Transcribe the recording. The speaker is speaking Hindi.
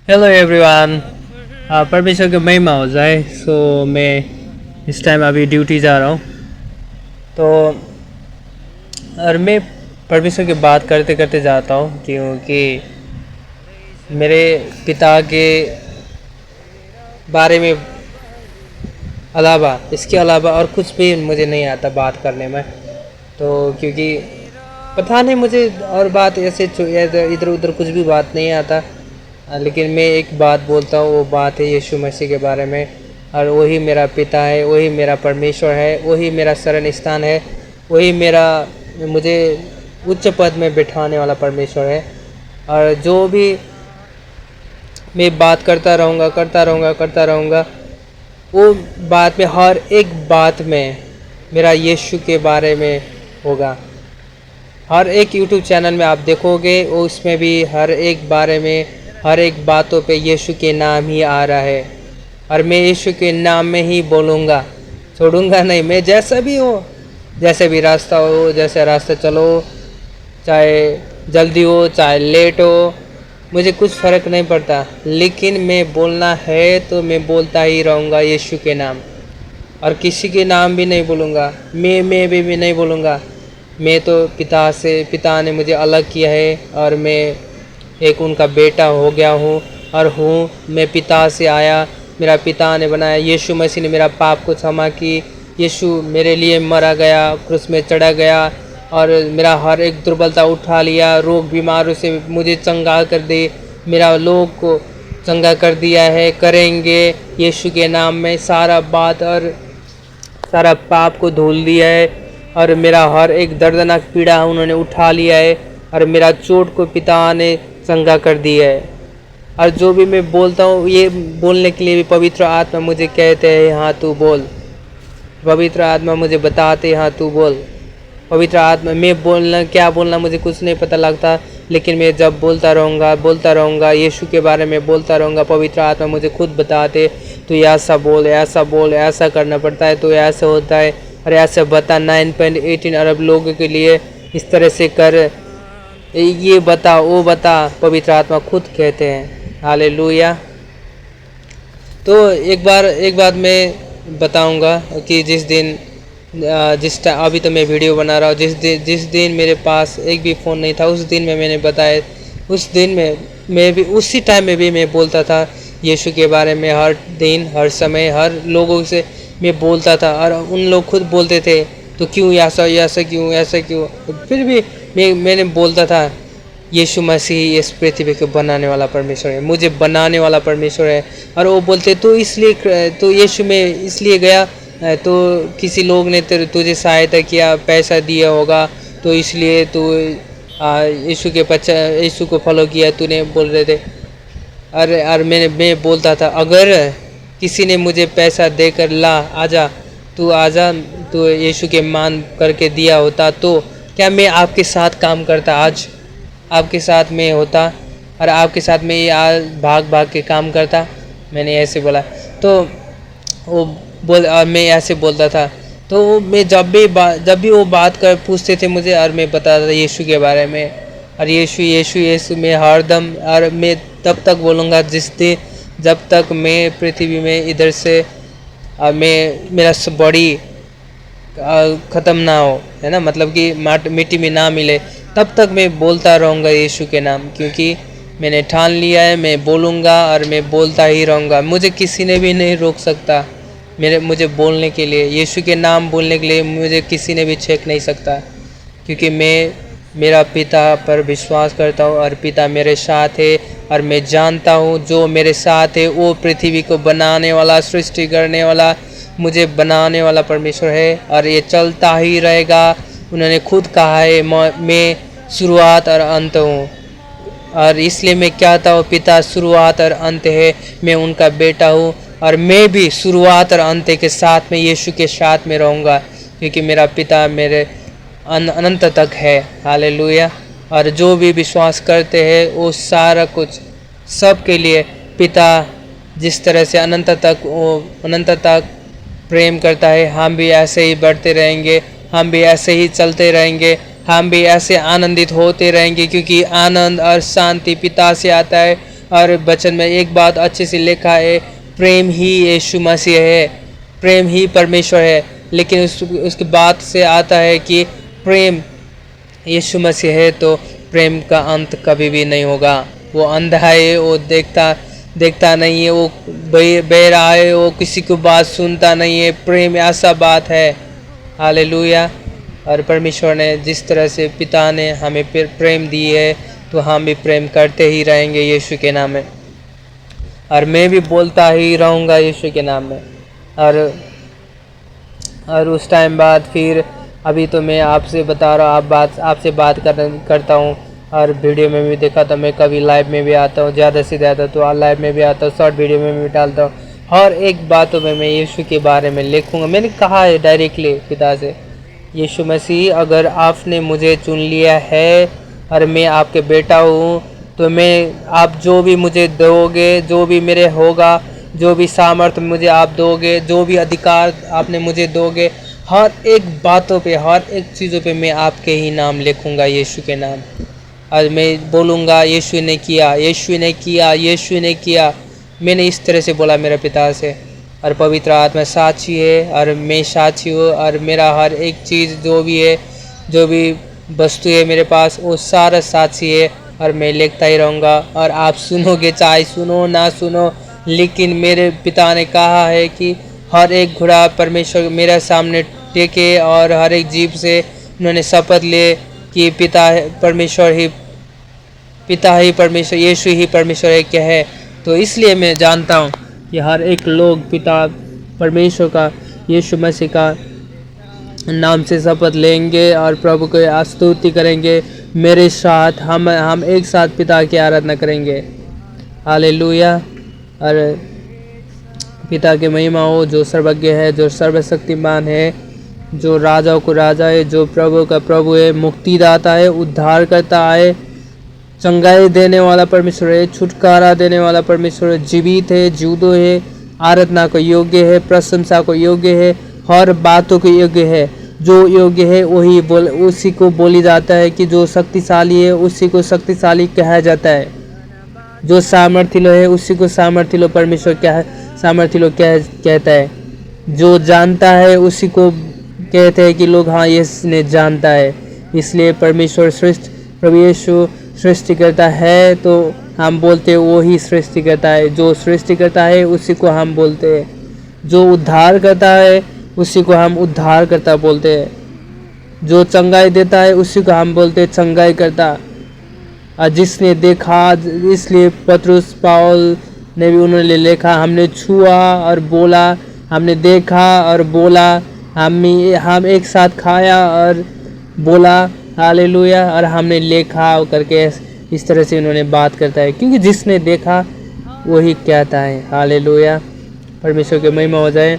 Hello everyone. परमेश्वर की महिमा हो जाए। मैं इस टाइम अभी ड्यूटी जा रहा हूँ। तो और मैं परमेश्वर की बात करते करते जाता हूँ, क्योंकि मेरे पिता के बारे में इसके अलावा और कुछ भी मुझे नहीं आता बात करने में। तो क्योंकि पता नहीं, मुझे और बात ऐसे इधर उधर कुछ भी बात नहीं आता। लेकिन मैं एक बात बोलता हूँ, वो बात है यीशु मसीह के बारे में। और वही मेरा पिता है, वही मेरा परमेश्वर है, वही मेरा शरण स्थान है, वही मेरा मुझे उच्च पद में बिठाने वाला परमेश्वर है। और जो भी मैं बात करता रहूँगा, वो बात में, हर एक बात में मेरा यीशु के बारे में होगा। हर एक यूट्यूब चैनल में आप देखोगे, उसमें भी हर एक बारे में, हर एक बातों पे यीशु के नाम ही आ रहा है। और मैं यीशु के नाम में ही बोलूँगा, छोड़ूंगा नहीं। मैं जैसा भी हो, जैसे भी रास्ता हो, जैसे रास्ते चलो, चाहे जल्दी हो चाहे लेट हो, मुझे कुछ फ़र्क नहीं पड़ता। लेकिन मैं बोलना है तो मैं बोलता ही रहूँगा यीशु के नाम। और किसी के नाम भी नहीं बोलूँगा, मैं भी नहीं बोलूँगा। मैं तो पिता ने मुझे अलग किया है, और मैं एक उनका बेटा हो गया हूँ। और मैं पिता से आया, मेरा पिता ने बनाया। यीशु मसीह ने मेरा पाप को क्षमा की। यीशु मेरे लिए मरा गया, क्रूस में चढ़ा गया, और मेरा हर एक दुर्बलता उठा लिया। रोग बीमारों से मुझे चंगा कर दे, मेरा लोग को चंगा कर दिया है। करेंगे यीशु के नाम में सारा बात, और सारा पाप को धुल दिया है। और मेरा हर एक दर्दनाक पीड़ा उन्होंने उठा लिया है, और मेरा चोट को पिता ने चंगा कर दिया है। और जो भी मैं बोलता हूँ, ये बोलने के लिए भी पवित्र आत्मा मुझे कहते हैं, हाँ तू बोल। पवित्र आत्मा मुझे बताते, हाँ तू बोल। पवित्र आत्मा, मैं क्या बोलना मुझे कुछ नहीं पता लगता, लेकिन मैं जब बोलता रहूँगा यीशु के बारे में बोलता रहूँगा, पवित्र आत्मा मुझे खुद बताते, तो ऐसा बोल, ऐसा करना पड़ता है, तो ऐसा होता है। और ऐसा बता, 9.18 अरब लोगों के लिए इस तरह से कर, ये बता, वो बता, पवित्र आत्मा खुद कहते हैं। हालेलुया। तो एक बात मैं बताऊंगा कि अभी तो मैं वीडियो बना रहा हूँ, जिस दिन मेरे पास एक भी फ़ोन नहीं था, उस दिन में मैंने बताया, उस दिन में मैं भी, उसी टाइम में भी मैं बोलता था यीशु के बारे में। हर दिन, हर समय, हर लोगों से मैं बोलता था। और उन लोग खुद बोलते थे, तो क्यों ऐसा क्यों। फिर भी मैंने बोलता था, यीशु मसीह इस पृथ्वी को बनाने वाला परमेश्वर है, मुझे बनाने वाला परमेश्वर है। और वो बोलते, तो यीशु में इसलिए गया, तो किसी लोग ने तुझे सहायता किया, पैसा दिया होगा, तो इसलिए तू यीशु को फॉलो किया, तूने बोल रहे थे। और मैं बोलता था, अगर किसी ने मुझे पैसा देकर आजा, तू यीशु के मान करके दिया होता, तो क्या मैं आपके साथ काम करता? आज आपके साथ में होता, और आपके साथ में ये आज भाग के काम करता। मैंने ऐसे बोला, तो मैं ऐसे बोलता था। तो मैं जब भी वो बात कर पूछते थे मुझे, और मैं बताता था यीशु के बारे में। और यीशु में हरदम, और मैं तब तक बोलूँगा जब तक मैं पृथ्वी में इधर से मेरा बॉडी ख़त्म ना हो, है ना, मतलब कि मिट्टी में ना मिले, तब तक मैं बोलता रहूँगा यीशु के नाम। क्योंकि मैंने ठान लिया है, मैं बोलूँगा और मैं बोलता ही रहूँगा। मुझे किसी ने भी नहीं रोक सकता मुझे बोलने के लिए, यीशु के नाम बोलने के लिए मुझे किसी ने भी छेक नहीं सकता। क्योंकि मैं मेरा पिता पर विश्वास करता हूँ, और पिता मेरे साथ है। और मैं जानता हूँ जो मेरे साथ है वो पृथ्वी को बनाने वाला, सृष्टि करने वाला, मुझे बनाने वाला परमेश्वर है। और ये चलता ही रहेगा। उन्होंने खुद कहा है, मैं शुरुआत और अंत हूँ। और इसलिए मैं कहता हूँ, पिता शुरुआत और अंत है, मैं उनका बेटा हूँ। और मैं भी शुरुआत और अंत के साथ में यीशु के साथ में रहूँगा, क्योंकि मेरा पिता मेरे अनंत तक है। हालेलुया। और जो भी विश्वास करते हैं, वो सारा कुछ सब के लिए पिता जिस तरह से अनंत तक प्रेम करता है, हम भी ऐसे ही बढ़ते रहेंगे, हम भी ऐसे ही चलते रहेंगे, हम भी ऐसे आनंदित होते रहेंगे। क्योंकि आनंद और शांति पिता से आता है, और वचन में एक बात अच्छे से लिखा है, प्रेम ही यीशु मसीह है, प्रेम ही परमेश्वर है। लेकिन उसके बाद से आता है कि प्रेम यीशु मसीह है तो प्रेम का अंत कभी भी नहीं होगा। वो अंधा है, वो देखता नहीं है, वो बहरा है, वो किसी को बात सुनता नहीं है। प्रेम ऐसा बात है, हालेलुया। और परमेश्वर ने जिस तरह से पिता ने हमें प्रेम दी है तो हम भी प्रेम करते ही रहेंगे यीशु के नाम में, और मैं भी बोलता ही रहूँगा यीशु के नाम में। और उस टाइम बाद फिर अभी तो मैं आपसे बता रहा हूँ, आपसे बात करता हूँ। और वीडियो में भी देखा तो मैं कभी लाइव में भी आता हूँ, ज़्यादा से ज़्यादा तो लाइव में भी आता हूँ, शॉर्ट वीडियो में भी डालता हूँ। और एक बातों में मैं यीशु के बारे में लिखूँगा। मैंने कहा है डायरेक्टली पिता से, यीशु मसीह अगर आपने मुझे चुन लिया है और मैं आपके बेटा हूँ, तो मैं आप जो भी मुझे दोगे, जो भी मेरे होगा, जो भी सामर्थ्य मुझे आप दोगे, जो भी अधिकार आपने मुझे दोगे, हर एक बातों पे, हर एक चीज़ों पे मैं आपके ही नाम लिखूँगा, यीशु के नाम। और मैं बोलूँगा यीशु ने किया, यीशु ने किया, यीशु ने किया। मैंने इस तरह से बोला मेरे पिता से, और पवित्र आत्मा साक्षी है और मैं साक्षी हूँ। और मेरा हर एक चीज़ जो भी है, जो भी वस्तु है मेरे पास, वो सारा साक्षी है। और मैं लिखता ही रहूँगा, और आप सुनोगे, चाहे सुनो ना सुनो, लेकिन मेरे पिता ने कहा है कि हर एक घोड़ा परमेश्वर मेरे सामने टेके, और हर एक जीव से उन्होंने शपथ ले कि पिता ही परमेश्वर, यीशु ही परमेश्वर है क्या है। तो इसलिए मैं जानता हूँ कि हर एक लोग पिता परमेश्वर का, यीशु मसीह का नाम से शपथ लेंगे और प्रभु को स्तुति करेंगे। मेरे साथ हम एक साथ पिता की आराधना करेंगे, हालेलुया। और पिता की महिमा हो, जो सर्वज्ञ है, जो सर्वशक्तिमान है, जो राजाओं को राजा है, जो प्रभु का प्रभु है, मुक्तिदाता है, उद्धार करता है, चंगाई देने वाला परमेश्वर है, छुटकारा देने वाला परमेश्वर है, जीवित है, जीवतो है, आराधना को योग्य है, प्रशंसा को योग्य है, हर बातों को योग्य है। जो योग्य है वही उसी को बोली जाता है कि जो शक्तिशाली है उसी को शक्तिशाली कहा जाता है। जो सामर्थ्य है उसी को सामर्थ्य परमेश्वर सामर्थ्य कहता है। जो जानता है उसी को कहते हैं कि लोग हाँ ये जानता है। इसलिए परमेश्वर प्रभु यीशु सृष्टि करता है तो हम बोलते हैं वो ही सृष्टि करता है। जो सृष्टि करता है उसी को हम बोलते हैं। जो उद्धार करता है उसी को हम उद्धार करता बोलते हैं। जो चंगाई देता है उसी को हम बोलते हैं चंगाई करता। और जिसने देखा, इसलिए पतरस पाउल ने भी उन्होंने लिखा, हमने छुआ और बोला, हमने देखा और बोला, हम एक साथ खाया और बोला, हालेलुया, और हमने लिखा करके इस तरह से उन्होंने बात करता है, क्योंकि जिसने देखा वही कहता है। हालेलुया, परमेश्वर की महिमा हो जाए।